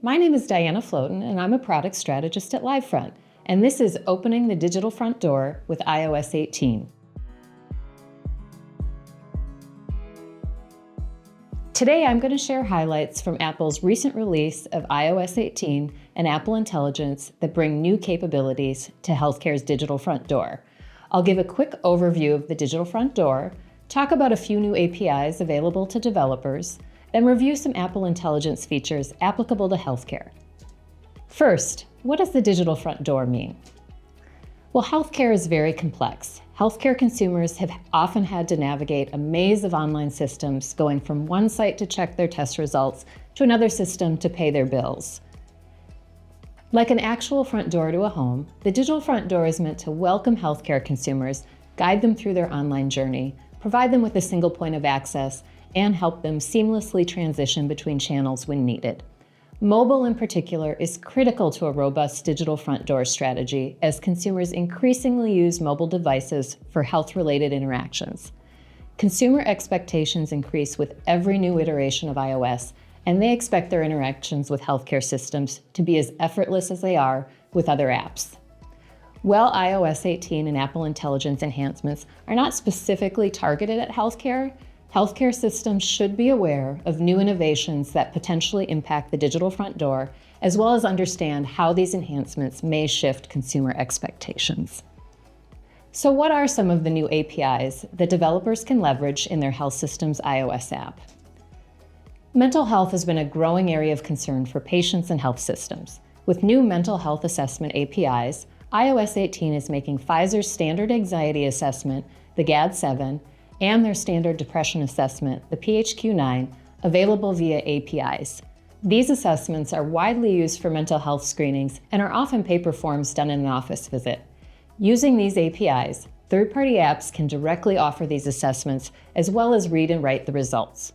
My name is Diana Floten, and I'm a product strategist at Livefront, and this is Opening the Digital Front Door with iOS 18. Today, I'm going to share highlights from Apple's recent release of iOS 18 and Apple Intelligence that bring new capabilities to healthcare's digital front door. I'll give a quick overview of the digital front door, talk about a few new APIs available to developers, then review some Apple Intelligence features applicable to healthcare. First, what does the digital front door mean? Well, healthcare is very complex. Healthcare consumers have often had to navigate a maze of online systems, going from one site to check their test results to another system to pay their bills. Like an actual front door to a home, the digital front door is meant to welcome healthcare consumers, guide them through their online journey, provide them with a single point of access, and help them seamlessly transition between channels when needed. Mobile in particular is critical to a robust digital front door strategy as consumers increasingly use mobile devices for health-related interactions. Consumer expectations increase with every new iteration of iOS, and they expect their interactions with healthcare systems to be as effortless as they are with other apps. While iOS 18 and Apple Intelligence enhancements are not specifically targeted at healthcare systems should be aware of new innovations that potentially impact the digital front door, as well as understand how these enhancements may shift consumer expectations. So what are some of the new APIs that developers can leverage in their health system's iOS app? Mental health has been a growing area of concern for patients and health systems. With new mental health assessment APIs, iOS 18 is making Pfizer's standard anxiety assessment, the GAD-7, and their standard depression assessment, the PHQ-9, available via APIs. These assessments are widely used for mental health screenings and are often paper forms done in an office visit. Using these APIs, third-party apps can directly offer these assessments as well as read and write the results.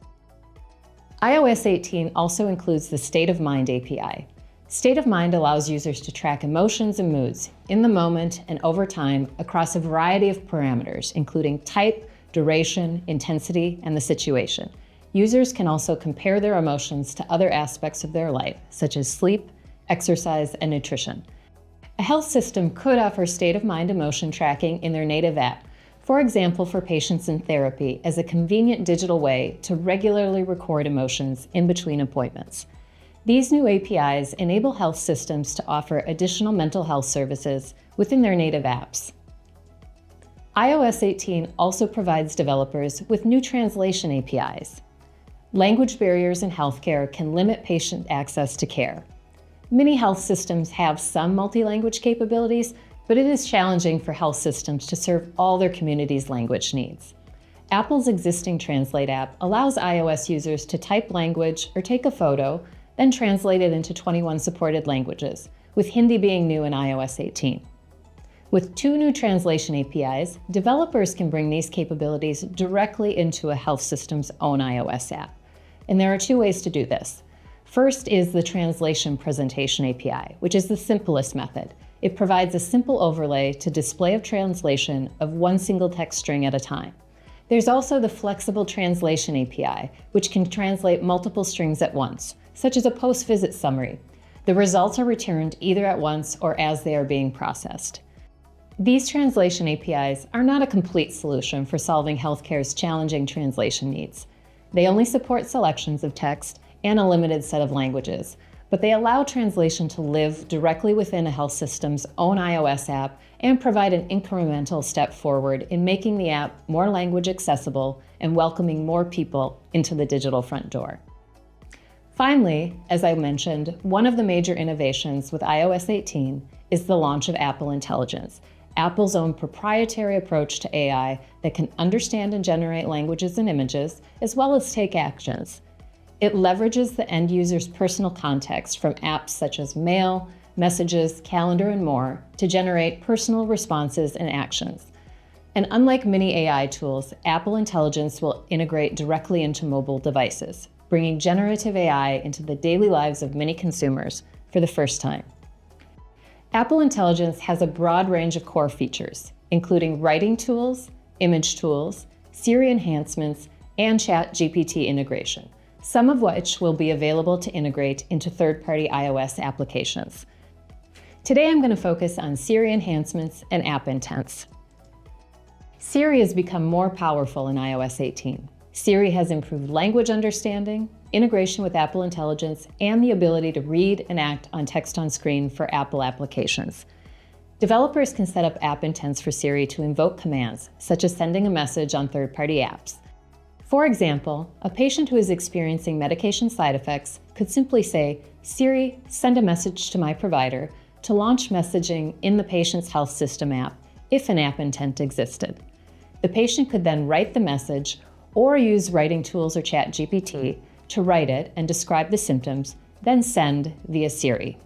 iOS 18 also includes the State of Mind API. State of Mind allows users to track emotions and moods in the moment and over time across a variety of parameters, including type, duration, intensity, and the situation. Users can also compare their emotions to other aspects of their life, such as sleep, exercise, and nutrition. A health system could offer State of Mind emotion tracking in their native app, for example, for patients in therapy, as a convenient digital way to regularly record emotions in between appointments. These new APIs enable health systems to offer additional mental health services within their native apps. iOS 18 also provides developers with new translation APIs. Language barriers in healthcare can limit patient access to care. Many health systems have some multi-language capabilities, but it is challenging for health systems to serve all their community's language needs. Apple's existing Translate app allows iOS users to type language or take a photo, then translate it into 21 supported languages, with Hindi being new in iOS 18. With two new translation APIs, developers can bring these capabilities directly into a health system's own iOS app. And there are two ways to do this. First is the Translation Presentation API, which is the simplest method. It provides a simple overlay to display a translation of one single text string at a time. There's also the Flexible Translation API, which can translate multiple strings at once, such as a post-visit summary. The results are returned either at once or as they are being processed. These translation APIs are not a complete solution for solving healthcare's challenging translation needs. They only support selections of text and a limited set of languages, but they allow translation to live directly within a health system's own iOS app and provide an incremental step forward in making the app more language accessible and welcoming more people into the digital front door. Finally, as I mentioned, one of the major innovations with iOS 18 is the launch of Apple Intelligence, Apple's own proprietary approach to AI that can understand and generate languages and images, as well as take actions. It leverages the end user's personal context from apps such as Mail, Messages, Calendar, and more to generate personal responses and actions. And unlike many AI tools, Apple Intelligence will integrate directly into mobile devices, bringing generative AI into the daily lives of many consumers for the first time. Apple Intelligence has a broad range of core features, including writing tools, image tools, Siri enhancements, and ChatGPT integration. some of which will be available to integrate into third-party iOS applications. Today I'm going to focus on Siri enhancements and app intents. Siri has become more powerful in iOS 18. Siri has improved language understanding, integration with Apple Intelligence, and the ability to read and act on text on screen for Apple applications. Developers can set up app intents for Siri to invoke commands, such as sending a message on third-party apps. For example, a patient who is experiencing medication side effects could simply say, "Siri, send a message to my provider," to launch messaging in the patient's health system app if an app intent existed. The patient could then write the message or use writing tools or ChatGPT to write it and describe the symptoms, then send via Siri.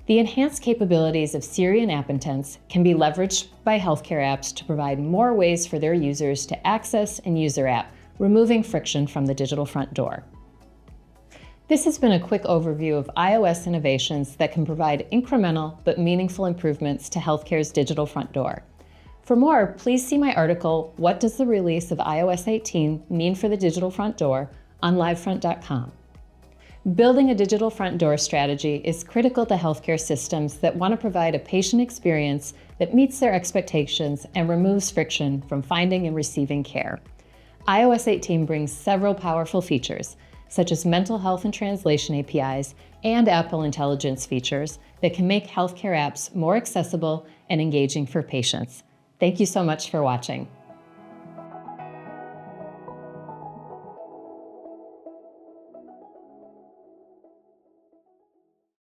The enhanced capabilities of Siri and app intents can be leveraged by healthcare apps to provide more ways for their users to access and use their app, removing friction from the digital front door. This has been a quick overview of iOS innovations that can provide incremental but meaningful improvements to healthcare's digital front door. For more, please see my article, "What Does the Release of iOS 18 Mean for the Digital Front Door?" on livefront.com. Building a digital front door strategy is critical to healthcare systems that want to provide a patient experience that meets their expectations and removes friction from finding and receiving care. iOS 18 brings several powerful features, such as mental health and translation APIs and Apple Intelligence features that can make healthcare apps more accessible and engaging for patients. Thank you so much for watching.